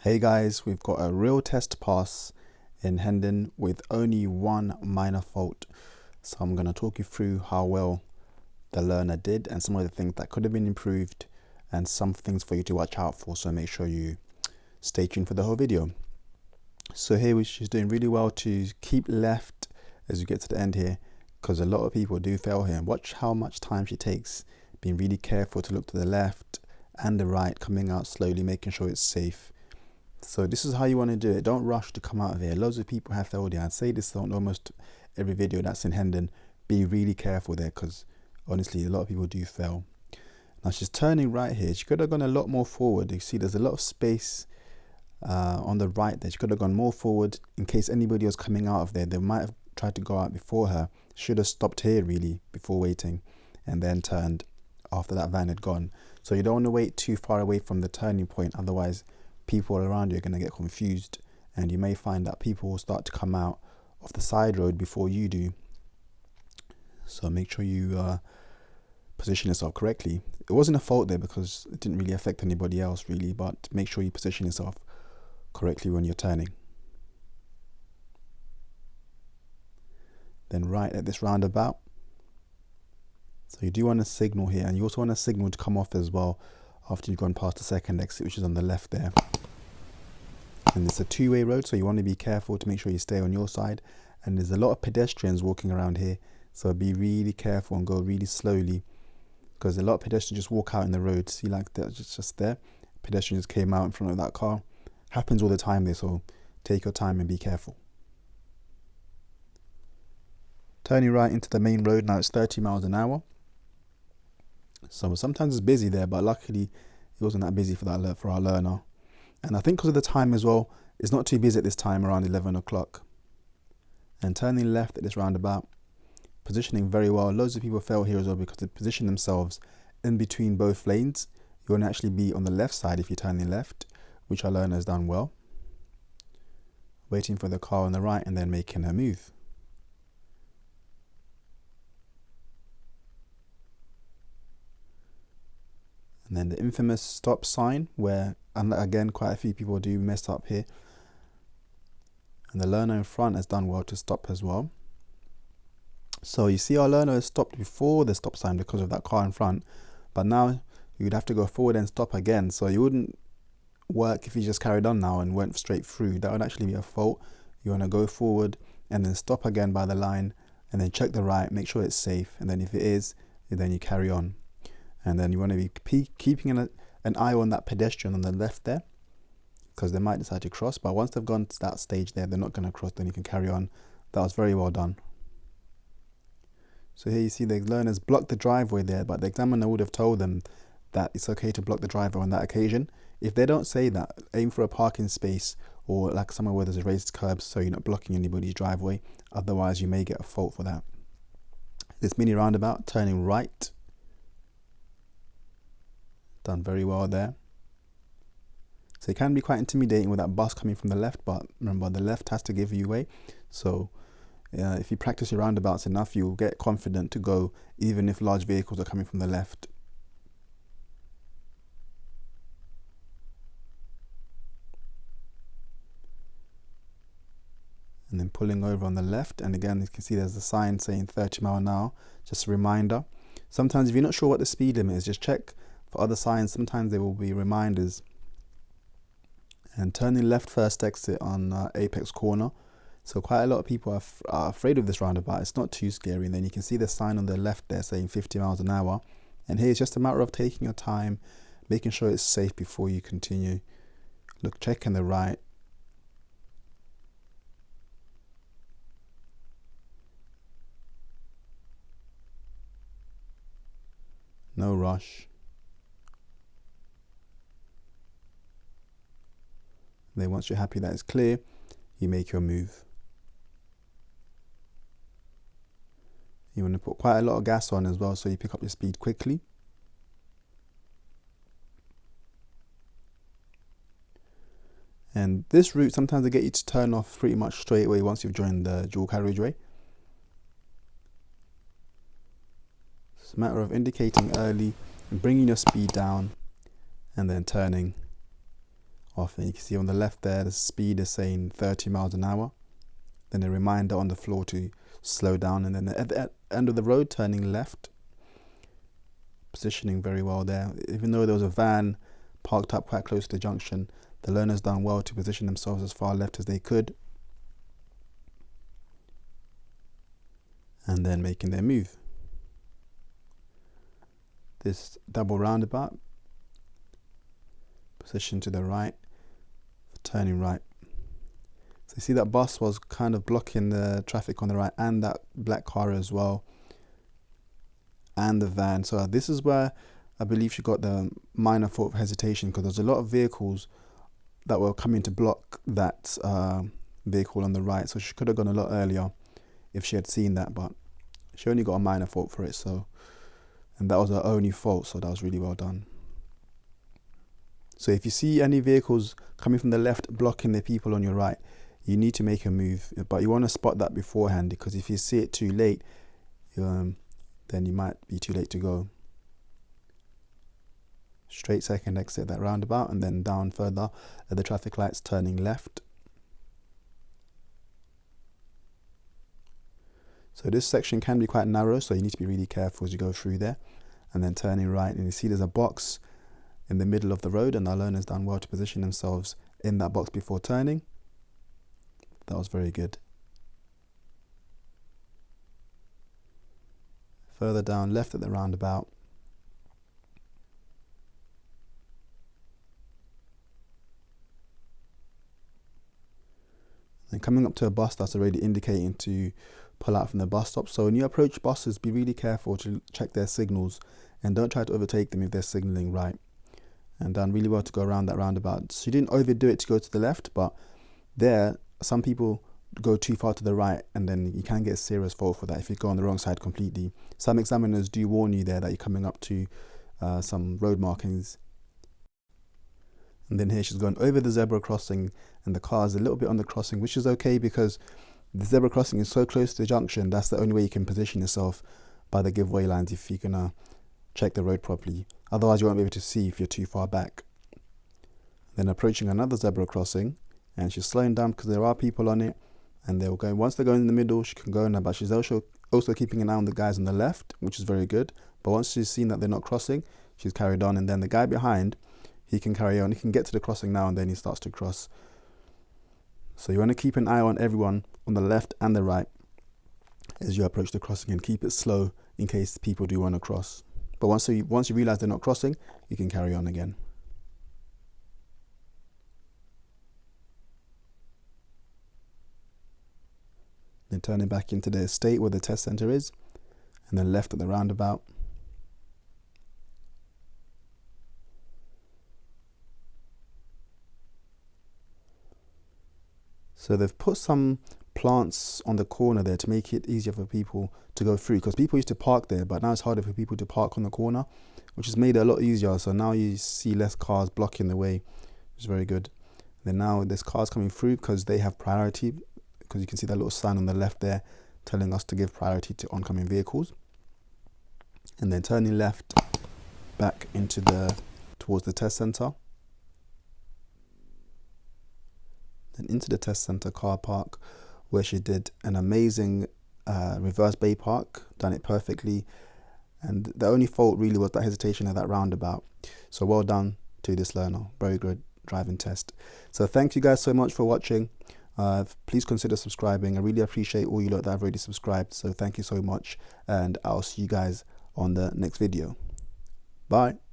Hey guys, we've got a real test pass in Hendon with only one minor fault. So I'm going to talk you through how well the learner did and some of the things that could have been improved and some things for you to watch out for. So make sure you stay tuned for the whole video. So here she's doing really well to keep left as you get to the end here, because a lot of people do fail here. Watch how much time she takes, being really careful to look to the left and the right, coming out slowly, making sure it's safe. So this is how you want to do it. Don't rush to come out of here. Loads of people have failed here. I'd say this on almost every video that's in Hendon. Be really careful there, because honestly a lot of people do fail. Now she's turning right here. She could have gone a lot more forward. You see there's a lot of space on the right there. She could have gone more forward in case anybody was coming out of there. They might have tried to go out before her. Should have stopped here really before waiting and then turned after that van had gone. So you don't want to wait too far away from the turning point, otherwise people around you are going to get confused, and you may find that people will start to come out of the side road before you do. So make sure you position yourself correctly. It wasn't a fault there because it didn't really affect anybody else really, but make sure you position yourself correctly when you're turning. Then right at this roundabout, so you do want to signal here, and you also want to signal to come off as well after you've gone past the second exit, which is on the left there. And it's a two-way road, so you want to be careful to make sure you stay on your side. And there's a lot of pedestrians walking around here, so be really careful and go really slowly, because a lot of pedestrians just walk out in the road. See, like that, just there, pedestrians came out in front of that car. Happens all the time there, so take your time and be careful. Turning right into the main road now, it's 30 miles an hour. So sometimes it's busy there, but luckily it wasn't that busy for our learner. And I think because of the time as well, it's not too busy at this time, around 11 o'clock. And turning left at this roundabout, positioning very well. Loads of people fail here as well because they position themselves in between both lanes. You want to actually be on the left side if you're turning left, which our learner has done well. Waiting for the car on the right and then making her move. And then the infamous stop sign, where, and again, quite a few people do mess up here. And the learner in front has done well to stop as well. So you see our learner has stopped before the stop sign because of that car in front. But now you'd have to go forward and stop again. So you wouldn't work if you just carried on now and went straight through. That would actually be a fault. You want to go forward and then stop again by the line and then check the right, make sure it's safe. And then if it is, then you carry on. And then you want to be keeping an eye on that pedestrian on the left there, because they might decide to cross. But once they've gone to that stage there, they're not going to cross, then you can carry on. That was very well done. So here you see the learners blocked the driveway there, but the examiner would have told them that it's okay to block the driveway on that occasion. If they don't say that, aim for a parking space or like somewhere where there's a raised curb, so you're not blocking anybody's driveway. Otherwise, you may get a fault for that. This mini roundabout, turning right. Done very well there. So it can be quite intimidating with that bus coming from the left, but remember the left has to give you way. So if you practice your roundabouts enough, you'll get confident to go even if large vehicles are coming from the left. And then pulling over on the left, and again you can see there's a sign saying 30 miles an hour, just a reminder. Sometimes if you're not sure what the speed limit is, just check for other signs. Sometimes there will be reminders. And turning left first exit on Apex corner. So quite a lot of people are afraid of this roundabout. It's not too scary. And then you can see the sign on the left there saying 50 miles an hour. And here it's just a matter of taking your time, making sure it's safe before you continue. Look, checking the right. No rush. Then once you're happy that it's clear, you make your move. You want to put quite a lot of gas on as well, so you pick up your speed quickly. And this route, sometimes they get you to turn off pretty much straight away once you've joined the dual carriageway. It's a matter of indicating early and bringing your speed down and then turning off. And you can see on the left there, the speed is saying 30 miles an hour. Then a reminder on the floor to slow down. And then at the end of the road, turning left. Positioning very well there. Even though there was a van parked up quite close to the junction, the learner's done well to position themselves as far left as they could. And then making their move. This double roundabout, position to the right, turning right. So you see that bus was kind of blocking the traffic on the right, and that black car as well, and the van. So this is where I believe she got the minor fault of hesitation, because there's a lot of vehicles that were coming to block that vehicle on the right. So she could have gone a lot earlier if she had seen that, but she only got a minor fault for it. So, and that was her only fault, so that was really well done. So if you see any vehicles coming from the left blocking the people on your right, you need to make a move, but you want to spot that beforehand, because if you see it too late, then you might be too late to go. Straight second exit that roundabout, and then down further at the traffic lights, turning left. So this section can be quite narrow, so you need to be really careful as you go through there. And then turning right, and you see there's a box in the middle of the road, and our learners done well to position themselves in that box before turning. That was very good. Further down left at the roundabout. And coming up to a bus that's already indicating to pull out from the bus stop. So when you approach buses, be really careful to check their signals and don't try to overtake them if they're signaling right. And done really well to go around that roundabout. So you didn't overdo it to go to the left, but there, some people go too far to the right, and then you can get a serious fault for that if you go on the wrong side completely. Some examiners do warn you there that you're coming up to some road markings. And then here she's going over the zebra crossing, and the car is a little bit on the crossing, which is okay because the zebra crossing is so close to the junction. That's the only way you can position yourself by the giveaway lines if you can check the road properly. Otherwise you won't be able to see if you're too far back. Then approaching another zebra crossing, and she's slowing down because there are people on it, and they'll go, once they're going in the middle, she can go now, but she's also keeping an eye on the guys on the left, which is very good. But once she's seen that they're not crossing, she's carried on, and then the guy behind, he can carry on. He can get to the crossing now, and then he starts to cross. So you want to keep an eye on everyone on the left and the right as you approach the crossing, and keep it slow in case people do want to cross. But once you realize they're not crossing, you can carry on again. Then turning back into the estate where the test center is, and then left at the roundabout. So they've put some plants on the corner there to make it easier for people to go through, because people used to park there, but now it's harder for people to park on the corner, which has made it a lot easier. So now you see less cars blocking the way, which is very good. Then now there's cars coming through because they have priority, because you can see that little sign on the left there telling us to give priority to oncoming vehicles. And then turning left back towards the test center. Then into the test center car park, where she did an amazing reverse bay park, done it perfectly. And the only fault really was that hesitation at that roundabout. So well done to this learner. Very good driving test. So thank you guys so much for watching. Please consider subscribing. I really appreciate all you lot that have already subscribed. So thank you so much, and I'll see you guys on the next video. Bye.